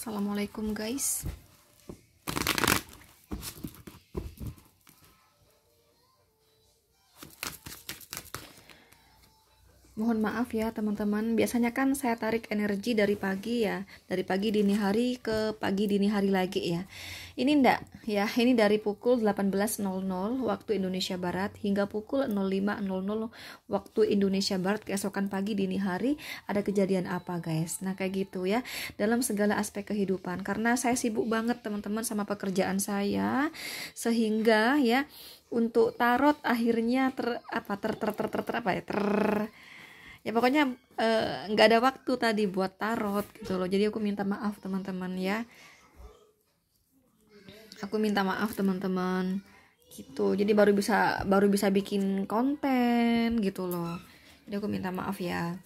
Assalamualaikum guys. Mohon maaf ya teman-teman, biasanya kan saya tarik energi dari pagi ya, dari pagi dini hari ke pagi dini hari lagi ya. Ini enggak ya, ini dari pukul 18.00 waktu Indonesia Barat hingga pukul 05.00 waktu Indonesia Barat keesokan pagi dini hari. Ada kejadian apa guys? Nah kayak gitu ya, dalam segala aspek kehidupan. Karena saya sibuk banget teman-teman sama pekerjaan saya, sehingga ya untuk tarot akhirnya ya pokoknya nggak ada waktu tadi buat tarot gitu loh. Jadi aku minta maaf teman-teman ya, aku minta maaf teman-teman gitu. Jadi baru bisa bikin konten gitu loh. Jadi aku minta maaf ya.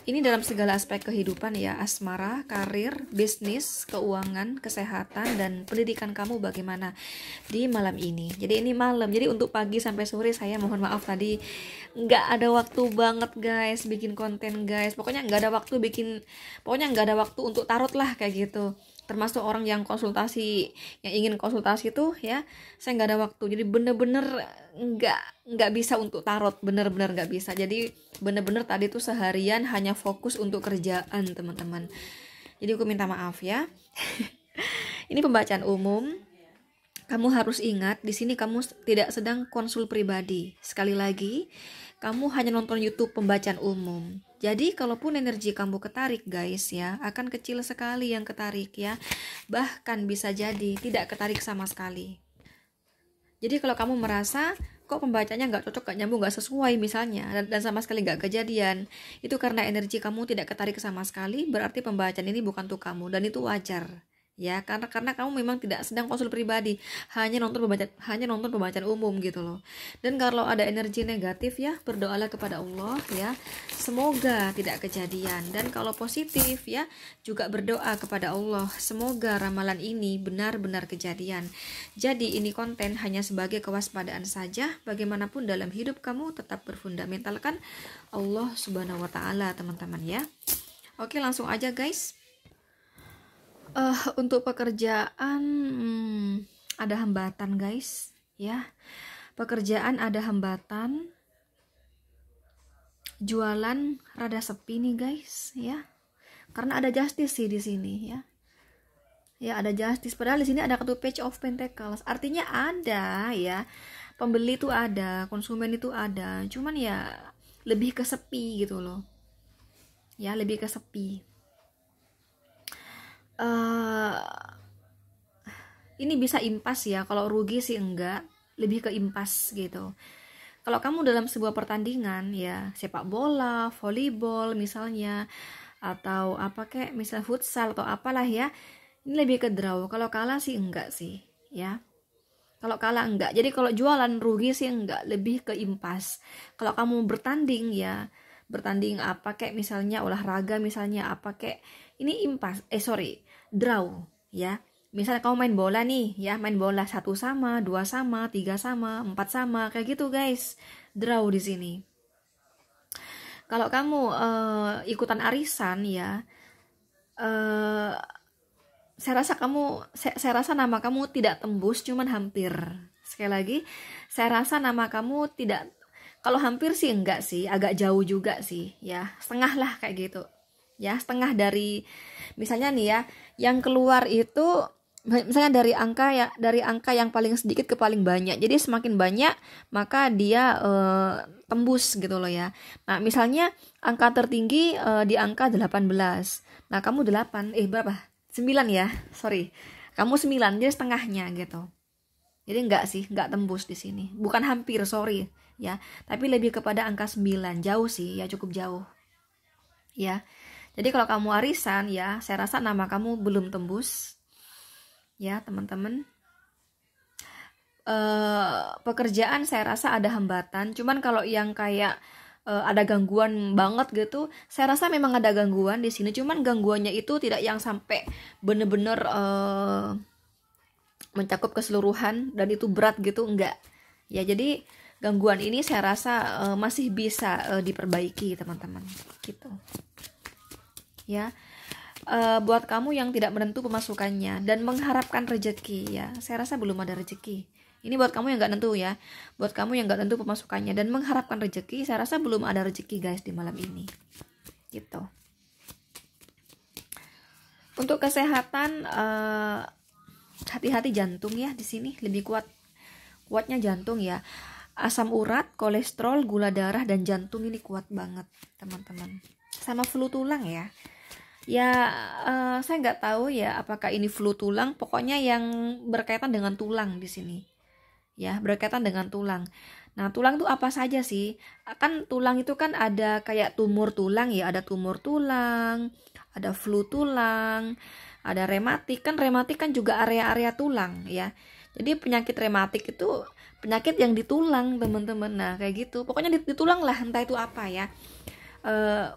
Ini dalam segala aspek kehidupan ya, asmara, karir, bisnis, keuangan, kesehatan, dan pendidikan kamu bagaimana di malam ini. Jadi ini malam, jadi untuk pagi sampai sore saya mohon maaf tadi nggak ada waktu banget guys bikin konten guys. Pokoknya nggak ada waktu untuk tarot lah kayak gitu. Termasuk orang yang ingin konsultasi tuh ya, saya nggak ada waktu. Jadi bener-bener nggak bisa untuk tarot, bener-bener nggak bisa. Jadi bener-bener tadi tuh seharian hanya fokus untuk kerjaan teman-teman. Jadi aku minta maaf ya. Ini pembacaan umum. Kamu harus ingat, di sini kamu tidak sedang konsul pribadi. Sekali lagi, kamu hanya nonton YouTube pembacaan umum. Jadi kalaupun energi kamu ketarik guys ya, akan kecil sekali yang ketarik ya. Bahkan bisa jadi tidak ketarik sama sekali. Jadi kalau kamu merasa kok pembacanya nggak cocok, nggak nyambung, nggak sesuai misalnya, dan sama sekali nggak kejadian, itu karena energi kamu tidak ketarik sama sekali, berarti pembacaan ini bukan untuk kamu, dan itu wajar. Ya, karena kamu memang tidak sedang konsul pribadi, hanya nonton pembacaan umum gitu loh. Dan kalau ada energi negatif ya, berdoalah kepada Allah ya, semoga tidak kejadian. Dan kalau positif ya, juga berdoa kepada Allah, semoga ramalan ini benar-benar kejadian. Jadi ini konten hanya sebagai kewaspadaan saja. Bagaimanapun dalam hidup kamu tetap berfundamentalkan Allah Subhanahu wa Ta'ala teman-teman ya. Oke, langsung aja guys. Untuk pekerjaan ada hambatan guys ya. Pekerjaan ada hambatan. Jualan rada sepi nih guys ya. Karena ada justice sih di sini ya. Ya ada justice, padahal di sini ada kartu Page of Pentacles. Artinya ada ya. Pembeli itu ada, konsumen itu ada. Cuman ya lebih ke sepi gitu loh. Ya, lebih ke sepi. Ini bisa impas ya, kalau rugi sih enggak, lebih ke impas gitu. Kalau kamu dalam sebuah pertandingan ya, sepak bola, volleyball misalnya, atau apa kayak misal futsal atau apalah ya, ini lebih ke draw. Kalau kalah sih enggak sih ya. Kalau kalah enggak. Jadi kalau jualan rugi sih enggak, lebih ke impas. Kalau kamu bertanding ya, bertanding apa kayak misalnya olahraga misalnya apa kayak, ini impas, draw ya. Misalnya kamu main bola nih ya, main bola 1 sama, 2 sama, 3 sama, 4 sama, kayak gitu guys. Draw di sini. Kalau kamu ikutan arisan ya, saya rasa nama kamu tidak tembus, cuman hampir. Sekali lagi, saya rasa nama kamu tidak, kalau hampir sih enggak sih, agak jauh juga sih ya, setengah lah kayak gitu ya, setengah dari misalnya nih ya, yang keluar itu misalnya dari angka yang paling sedikit ke paling banyak. Jadi semakin banyak maka dia tembus gitu loh ya. Nah misalnya angka tertinggi di angka 18. Nah kamu 8 berapa? 9 ya, sorry, kamu 9, jadi setengahnya gitu. Jadi enggak sih, enggak tembus di sini, bukan hampir, sorry ya, tapi lebih kepada angka 9, jauh sih ya, cukup jauh ya. Jadi kalau kamu arisan ya, saya rasa nama kamu belum tembus ya teman-teman. Pekerjaan saya rasa ada hambatan, cuman kalau yang kayak ada gangguan banget gitu, saya rasa memang ada gangguan di sini, cuman gangguannya itu tidak yang sampai bener-bener mencakup keseluruhan dan itu berat gitu, enggak ya. Jadi gangguan ini saya rasa masih bisa diperbaiki teman-teman gitu ya. buat kamu yang tidak menentu pemasukannya dan mengharapkan rezeki ya, saya rasa belum ada rezeki. Ini buat kamu yang nggak nentu ya, buat kamu yang nggak nentu pemasukannya dan mengharapkan rezeki, saya rasa belum ada rezeki guys di malam ini, gitu. Untuk kesehatan, hati-hati jantung ya, di sini lebih kuatnya jantung ya. Asam urat, kolesterol, gula darah dan jantung ini kuat banget teman-teman. Sama flu tulang ya. Ya, saya nggak tahu ya apakah ini flu tulang, pokoknya yang berkaitan dengan tulang di sini. Ya, berkaitan dengan tulang. Nah, tulang itu apa saja sih? Kan tulang itu kan ada kayak tumor tulang ya, ada tumor tulang, ada flu tulang, ada rematik. Kan rematik kan juga area-area tulang ya. Jadi penyakit rematik itu penyakit yang di tulang, teman-teman. Nah, kayak gitu. Pokoknya di tulang lah, entah itu apa ya.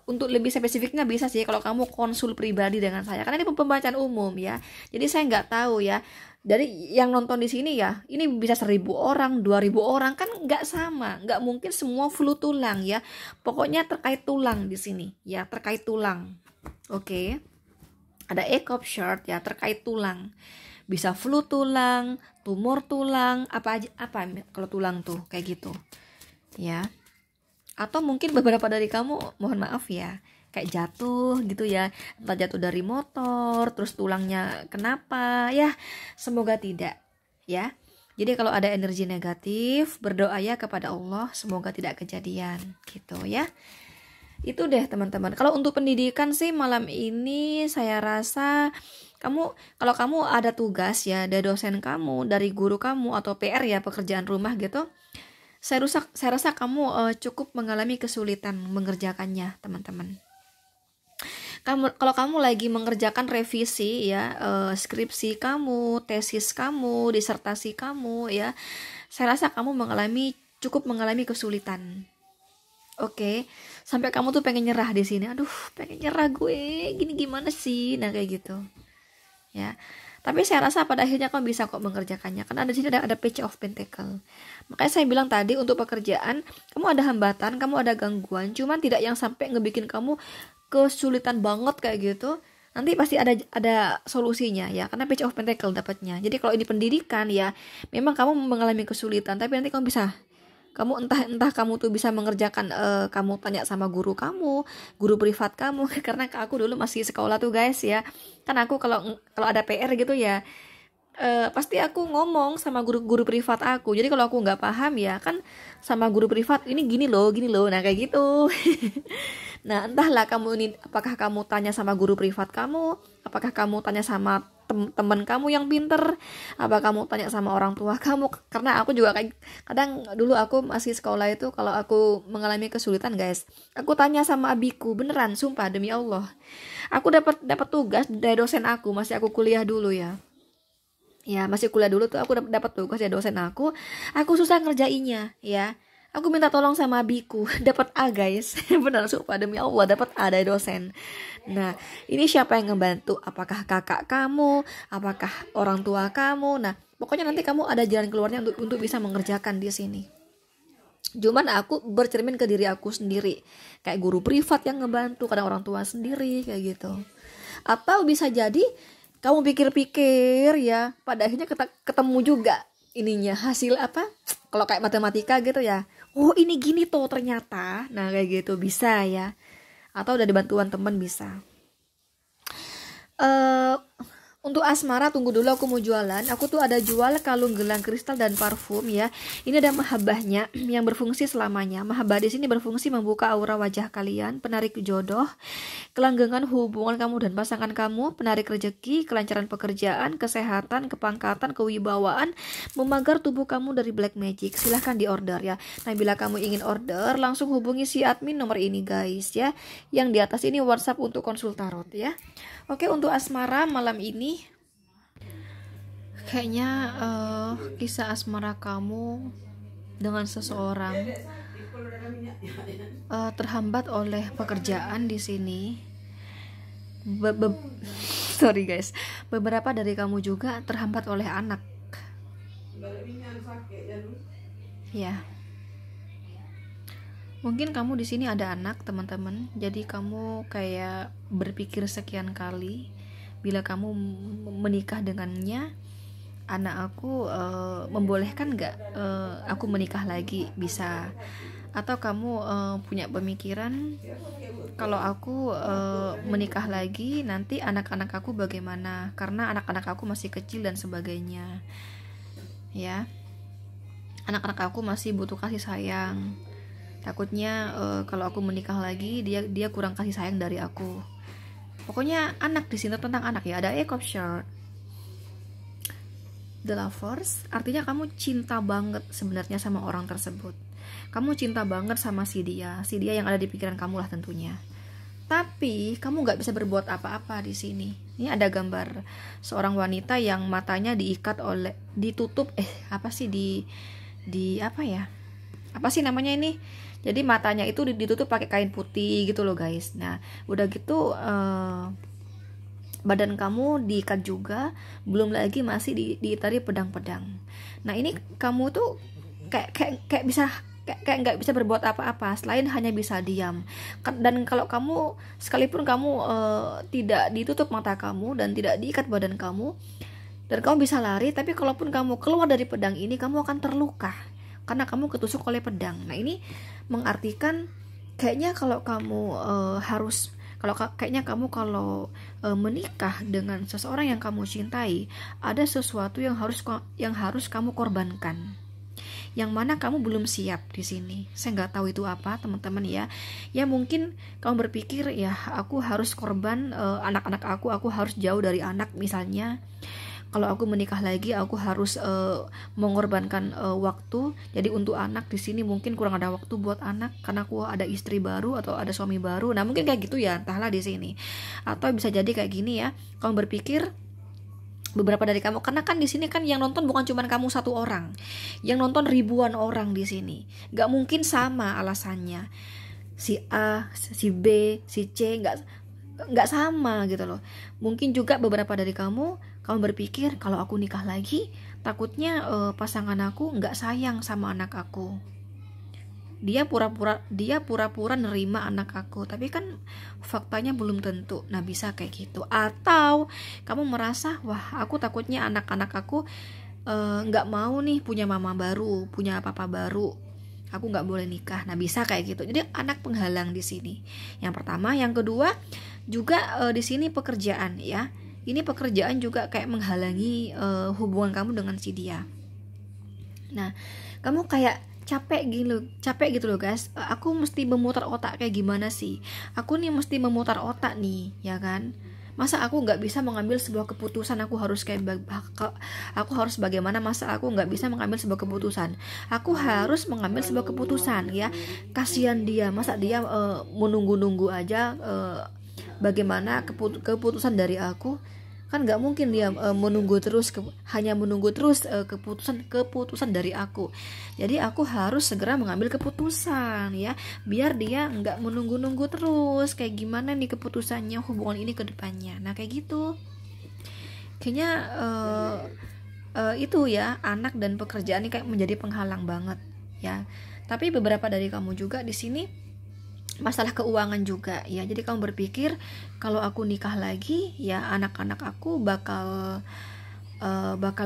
Untuk lebih spesifiknya bisa sih kalau kamu konsul pribadi dengan saya, karena ini pembacaan umum ya, jadi saya nggak tahu ya dari yang nonton di sini ya, ini bisa 1.000 orang 2.000 orang kan nggak sama, nggak mungkin semua flu tulang ya, pokoknya terkait tulang di sini ya, terkait tulang. Oke. Ada ECOP short ya, terkait tulang, bisa flu tulang, tumor tulang, apa aja, apa kalau tulang tuh kayak gitu ya. Atau mungkin beberapa dari kamu, mohon maaf ya, kayak jatuh gitu ya, entah jatuh dari motor terus tulangnya kenapa ya, semoga tidak ya. Jadi kalau ada energi negatif, berdoa ya kepada Allah, semoga tidak kejadian gitu ya. Itu deh teman-teman. Kalau untuk pendidikan sih malam ini saya rasa kalau kamu ada tugas ya dari dosen kamu, dari guru kamu, atau PR ya, pekerjaan rumah gitu, saya rasa kamu cukup mengalami kesulitan mengerjakannya teman-teman. Kalau kamu lagi mengerjakan revisi ya, skripsi kamu, tesis kamu, disertasi kamu ya, saya rasa kamu cukup mengalami kesulitan. Oke, sampai kamu tuh pengen nyerah di sini. Aduh, pengen nyerah gue, gini gimana sih? Nah kayak gitu ya. Tapi saya rasa pada akhirnya kamu bisa kok mengerjakannya, karena di sini ada Page of Pentacle. Makanya saya bilang tadi, untuk pekerjaan kamu ada hambatan, kamu ada gangguan, cuman tidak yang sampai ngebikin kamu kesulitan banget kayak gitu. Nanti pasti ada solusinya ya, karena Page of Pentacle dapatnya. Jadi kalau ini pendidikan ya, memang kamu mengalami kesulitan, tapi nanti kamu bisa. Kamu entah kamu tuh bisa mengerjakan, kamu tanya sama guru kamu, guru privat kamu. Karena aku dulu masih sekolah tuh guys ya, kan aku kalau ada PR gitu ya, pasti aku ngomong sama guru privat aku. Jadi kalau aku nggak paham ya kan sama guru privat, ini gini loh, nah kayak gitu. Nah, entahlah kamu ini, apakah kamu tanya sama guru privat kamu, apakah kamu tanya sama teman kamu yang pinter, apa kamu tanya sama orang tua kamu. Karena aku juga kadang dulu aku masih sekolah itu, kalau aku mengalami kesulitan guys, aku tanya sama abiku, beneran sumpah demi Allah. Aku dapat tugas dari dosen aku, masih aku kuliah dulu ya. Ya, masih kuliah dulu tuh aku dapat tugas dari dosen aku susah ngerjainnya ya. Aku minta tolong sama abiku, dapat A guys. Benar sumpah demi Allah, dapat A dari dosen. Nah, ini siapa yang ngebantu? Apakah kakak kamu? Apakah orang tua kamu? Nah, pokoknya nanti kamu ada jalan keluarnya untuk bisa mengerjakan di sini. Cuman aku bercermin ke diri aku sendiri, kayak guru privat yang ngebantu, kadang orang tua sendiri kayak gitu. Atau bisa jadi kamu pikir-pikir ya, pada akhirnya ketemu juga ininya, hasil apa? Kalau kayak matematika gitu ya, oh ini gini tuh ternyata. Nah kayak gitu bisa ya. Atau dari bantuan teman bisa. Untuk asmara, tunggu dulu, aku mau jualan. Aku tuh ada jual kalung gelang kristal dan parfum ya. Ini ada mahabbahnya yang berfungsi selamanya. Mahabbah di sini berfungsi membuka aura wajah kalian, penarik jodoh, kelanggengan hubungan kamu dan pasangan kamu, penarik rezeki, kelancaran pekerjaan, kesehatan, kepangkatan, kewibawaan, memagar tubuh kamu dari black magic. Silahkan di order ya. Nah, bila kamu ingin order, langsung hubungi si admin nomor ini guys ya. Yang di atas ini WhatsApp untuk konsul tarot ya. Oke, untuk asmara malam ini kayaknya kisah asmara kamu dengan seseorang terhambat oleh pekerjaan di sini. Sorry guys, beberapa dari kamu juga terhambat oleh anak. Ya. Mungkin kamu di sini ada anak, teman-teman. Jadi kamu kayak berpikir sekian kali bila kamu menikah dengannya, anak aku membolehkan nggak aku menikah lagi, bisa. Atau kamu punya pemikiran kalau aku menikah lagi nanti anak-anak aku bagaimana, karena anak-anak aku masih kecil dan sebagainya, ya. Anak-anak aku masih butuh kasih sayang. Takutnya kalau aku menikah lagi dia kurang kasih sayang dari aku. Pokoknya anak di sini tentang anak ya. Ada Jacob Short, The Lovers, artinya kamu cinta banget sebenarnya sama orang tersebut. Kamu cinta banget sama si dia yang ada di pikiran kamu lah tentunya. Tapi kamu nggak bisa berbuat apa-apa di sini. Ini ada gambar seorang wanita yang matanya ditutup apa sih di apa ya? Apa sih namanya ini? Jadi matanya itu ditutup pakai kain putih gitu loh guys. Nah udah gitu badan kamu diikat juga, belum lagi masih diitari pedang-pedang. Nah ini kamu tuh kayak bisa kayak nggak bisa berbuat apa-apa selain hanya bisa diam. Dan kalau kamu sekalipun kamu tidak ditutup mata kamu dan tidak diikat badan kamu dan kamu bisa lari, tapi kalaupun kamu keluar dari pedang ini kamu akan terluka karena kamu ketusuk oleh pedang. Nah ini mengartikan kayaknya kalau kamu kalau menikah dengan seseorang yang kamu cintai, ada sesuatu yang harus kamu korbankan, yang mana kamu belum siap di sini. Saya nggak tahu itu apa teman-teman ya. Ya mungkin kamu berpikir ya aku harus korban anak-anak aku harus jauh dari anak misalnya. Kalau aku menikah lagi aku harus mengorbankan waktu. Jadi untuk anak di sini mungkin kurang ada waktu buat anak karena aku ada istri baru atau ada suami baru. Nah mungkin kayak gitu ya, entahlah di sini. Atau bisa jadi kayak gini ya. Kamu berpikir beberapa dari kamu, karena kan di sini kan yang nonton bukan cuma kamu satu orang, yang nonton ribuan orang di sini. Gak mungkin sama alasannya. Si A, si B, si C nggak sama gitu loh. Mungkin juga beberapa dari kamu berpikir kalau aku nikah lagi takutnya pasangan aku nggak sayang sama anak aku, dia pura-pura nerima anak aku, tapi kan faktanya belum tentu. Nah bisa kayak gitu. Atau kamu merasa wah aku takutnya anak-anak aku nggak mau nih punya mama baru, punya papa baru, aku nggak boleh nikah. Nah bisa kayak gitu. Jadi anak penghalang di sini. Yang pertama, yang kedua juga di sini pekerjaan ya. Ini pekerjaan juga kayak menghalangi hubungan kamu dengan si dia. Nah kamu kayak capek gitu loh guys. Aku mesti memutar otak kayak gimana sih? Aku nih mesti memutar otak nih, ya kan? Masa aku nggak bisa mengambil sebuah keputusan? Aku harus bagaimana? Masa aku nggak bisa mengambil sebuah keputusan? Aku harus mengambil sebuah keputusan ya. Kasihan dia, masa dia menunggu-nunggu aja bagaimana keputusan dari aku? Kan nggak mungkin dia hanya menunggu terus keputusan dari aku. Jadi aku harus segera mengambil keputusan ya, biar dia nggak menunggu-nunggu terus kayak gimana nih keputusannya hubungan ini ke depannya. Nah kayak gitu kayaknya itu ya, anak dan pekerjaan ini kayak menjadi penghalang banget ya. Tapi beberapa dari kamu juga di sini masalah keuangan juga ya. Jadi kamu berpikir kalau aku nikah lagi ya anak-anak aku bakal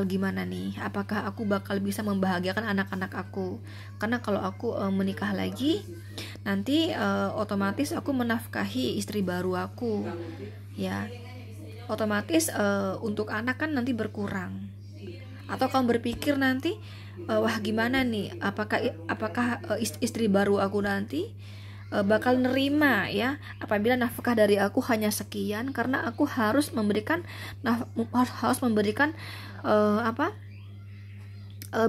gimana nih? Apakah aku bakal bisa membahagiakan anak-anak aku? Karena kalau aku menikah lagi nanti otomatis aku menafkahi istri baru aku ya. Otomatis untuk anak kan nanti berkurang. Atau kamu berpikir nanti wah gimana nih? Apakah istri baru aku nanti bakal nerima ya apabila nafkah dari aku hanya sekian, karena aku harus memberikan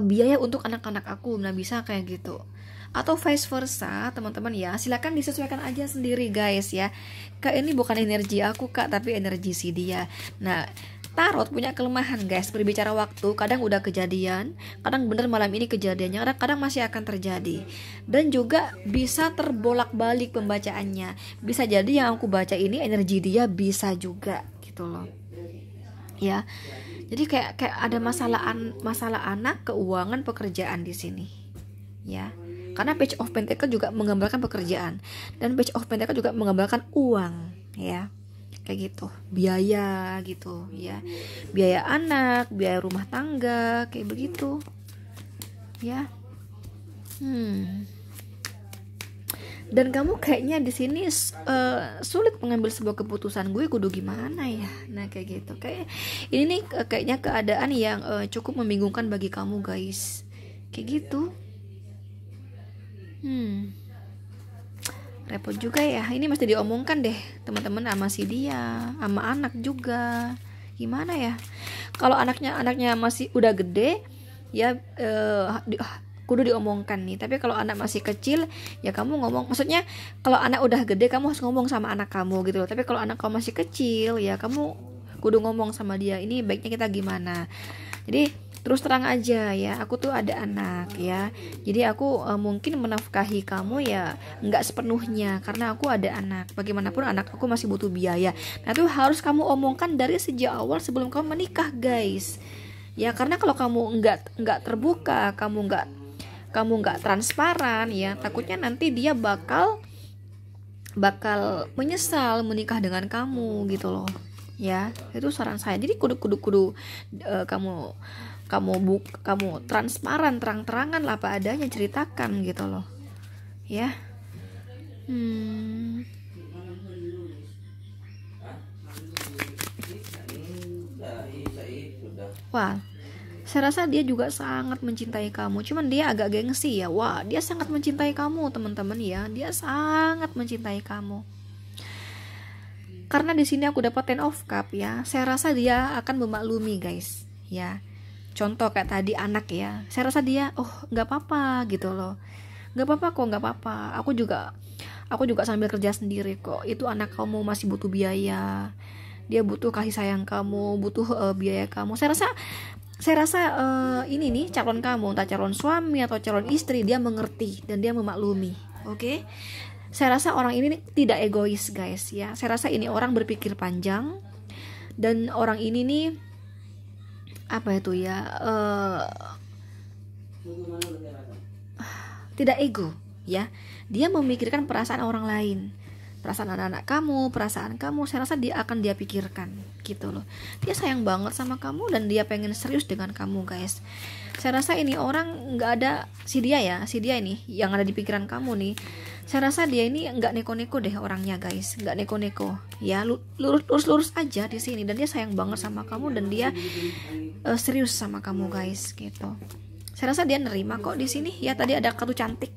biaya untuk anak-anak aku. Nah bisa kayak gitu. Atau vice versa teman-teman ya, silakan disesuaikan aja sendiri guys ya. Kak ini bukan energi aku kak, tapi energi si dia. Nah Tarot punya kelemahan guys, berbicara waktu kadang udah kejadian, kadang bener malam ini kejadiannya, kadang masih akan terjadi. Dan juga bisa terbolak-balik pembacaannya. Bisa jadi yang aku baca ini energi dia, bisa juga gitu loh. Ya. Jadi kayak ada masalah anak, keuangan, pekerjaan di sini. Ya. Karena Page of Pentacle juga menggambarkan pekerjaan, dan Page of Pentacle juga menggambarkan uang, ya. Kayak gitu, biaya gitu ya, biaya anak, biaya rumah tangga, kayak begitu ya. Dan kamu kayaknya di sini sulit mengambil sebuah keputusan, gue kudu gimana ya. Nah kayak gitu, kayak ini nih kayaknya keadaan yang cukup membingungkan bagi kamu guys, kayak gitu. Repot juga ya, ini mesti diomongkan deh teman-teman sama si dia, sama anak juga. Gimana ya, kalau anaknya masih udah gede ya, kudu diomongkan nih. Tapi kalau anak masih kecil ya kamu ngomong, maksudnya kalau anak udah gede kamu harus ngomong sama anak kamu gitu loh. Tapi kalau anak kamu masih kecil ya kamu kudu ngomong sama dia, ini baiknya kita gimana. Jadi terus terang aja ya, aku tuh ada anak ya, jadi aku mungkin menafkahi kamu ya nggak sepenuhnya karena aku ada anak. Bagaimanapun anak aku masih butuh biaya. Nah itu harus kamu omongkan dari sejak awal sebelum kamu menikah guys ya. Karena kalau kamu nggak terbuka, kamu nggak transparan ya, takutnya nanti dia bakal menyesal menikah dengan kamu gitu loh ya. Itu saran saya. Jadi kudu kamu transparan, terang-terangan lah apa adanya, ceritakan gitu loh ya. Wah, saya rasa dia juga sangat mencintai kamu, cuman dia agak gengsi ya. Wah, dia sangat mencintai kamu teman-teman ya, dia sangat mencintai kamu. Karena di sini aku dapat Ten of Cup ya, saya rasa dia akan memaklumi guys ya. Contoh kayak tadi anak ya, saya rasa dia nggak apa-apa gitu loh, nggak apa-apa kok, nggak apa-apa, aku juga sambil kerja sendiri kok. Itu anak kamu masih butuh biaya, dia butuh kasih sayang kamu, butuh biaya kamu. Saya rasa ini nih calon kamu, entah calon suami atau calon istri, dia mengerti dan dia memaklumi. Oke? Saya rasa orang ini tidak egois guys ya. Saya rasa ini orang berpikir panjang, dan orang ini nih apa itu ya, tidak ego ya. Dia memikirkan perasaan orang lain, perasaan anak-anak kamu, perasaan kamu. Saya rasa dia pikirkan gitu loh. Dia sayang banget sama kamu dan dia pengen serius dengan kamu guys. Saya rasa ini orang nggak ada si dia ini yang ada di pikiran kamu nih. Saya rasa dia ini nggak neko-neko deh orangnya guys, nggak neko-neko ya, lurus aja di sini. Dan dia sayang banget sama kamu dan dia serius sama kamu guys gitu. Saya rasa dia nerima kok di sini ya. Tadi ada kartu cantik.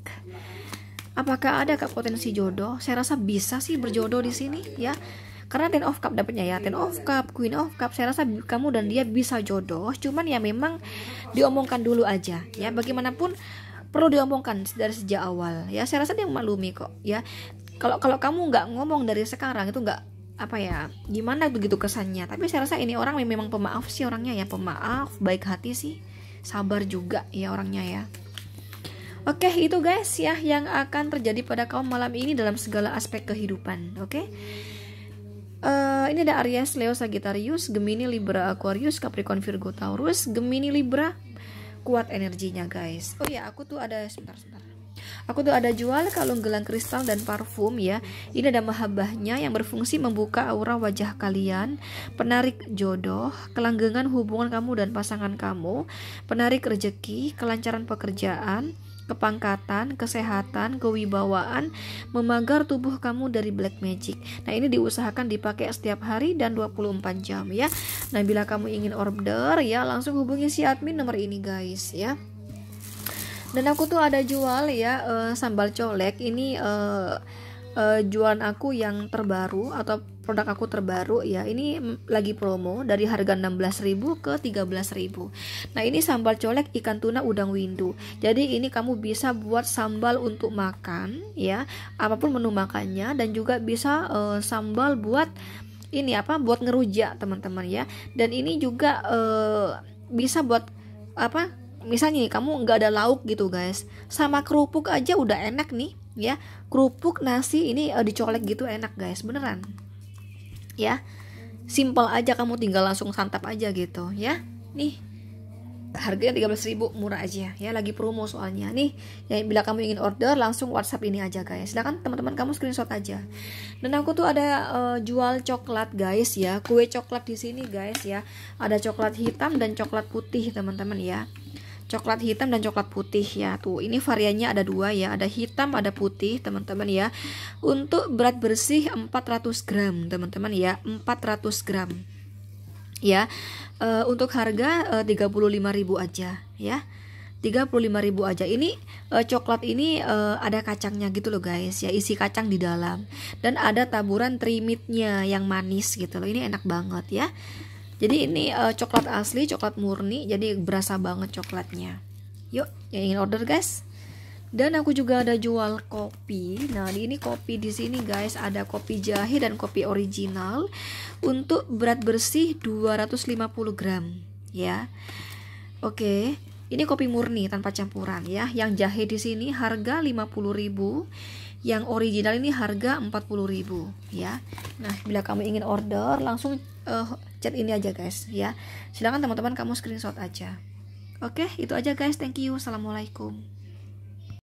Apakah ada potensi jodoh? Saya rasa bisa sih berjodoh di sini ya. Karena Ten of Cup dapatnya ya, Ten of Cup, Queen of Cup. Saya rasa kamu dan dia bisa jodoh. Cuman ya memang diomongkan dulu aja ya. Bagaimanapun perlu diomongkan dari sejak awal ya. Saya rasa dia maklumi kok ya. Kalau kamu nggak ngomong dari sekarang itu nggak apa ya, gimana begitu kesannya. Tapi saya rasa ini orang memang pemaaf sih orangnya ya, pemaaf, baik hati sih, sabar juga ya orangnya ya. Oke, itu guys ya yang akan terjadi pada kaum malam ini dalam segala aspek kehidupan. Oke. Ini ada Aries, Leo, Sagittarius, Gemini, Libra, Aquarius, Capricorn, Virgo, Taurus. Gemini, Libra kuat energinya guys. Oh ya, aku tuh ada sebentar. Aku tuh ada jual kalung gelang kristal dan parfum ya. Ini ada mahabbahnya yang berfungsi membuka aura wajah kalian, penarik jodoh, kelanggengan hubungan kamu dan pasangan kamu, penarik rezeki, kelancaran pekerjaan, kepangkatan, kesehatan, kewibawaan, memagar tubuh kamu dari black magic. Nah ini diusahakan dipakai setiap hari dan 24 jam ya. Nah bila kamu ingin order ya langsung hubungi si admin nomor ini guys ya. Dan aku tuh ada jual ya sambal colek. Ini jualan aku yang terbaru atau produk aku terbaru ya. Ini lagi promo dari harga 16.000 ke 13.000. Nah ini sambal colek ikan tuna udang windu. Jadi ini kamu bisa buat sambal untuk makan ya, apapun menu makannya. Dan juga bisa sambal buat ini apa, buat ngerujak teman-teman ya. Dan ini juga bisa buat apa, misalnya nih kamu nggak ada lauk gitu guys, sama kerupuk aja udah enak nih ya. Kerupuk nasi ini dicolek gitu enak guys, beneran ya. Simple aja, kamu tinggal langsung santap aja gitu ya. Nih harganya 13.000, murah aja ya, lagi promo soalnya nih ya. Bila kamu ingin order langsung WhatsApp ini aja guys, silakan teman-teman kamu screenshot aja. Dan aku tuh ada jual coklat guys ya, kue coklat di sini guys ya. Ada coklat hitam dan coklat putih teman-teman ya, coklat hitam dan coklat putih ya. Tuh ini variannya ada dua ya, ada hitam ada putih teman-teman ya. Untuk berat bersih 400 gram teman-teman ya, 400 gram ya. Untuk harga 35.000 aja ya, 35.000 aja. Ini coklat ini ada kacangnya gitu loh guys ya, isi kacang di dalam, dan ada taburan trimitnya yang manis gitu loh. Ini enak banget ya. Jadi ini coklat asli, coklat murni, jadi berasa banget coklatnya. Yuk yang ingin order guys. Dan aku juga ada jual kopi. Nah, ini kopi di sini guys, ada kopi jahe dan kopi original untuk berat bersih 250 gram ya. Oke, ini kopi murni tanpa campuran ya. Yang jahe di sini harga 50.000, yang original ini harga 40.000 ya. Nah, bila kamu ingin order langsung chat ini aja guys ya. Silakan teman-teman kamu screenshot aja. Oke, itu aja guys. Thank you. Assalamualaikum.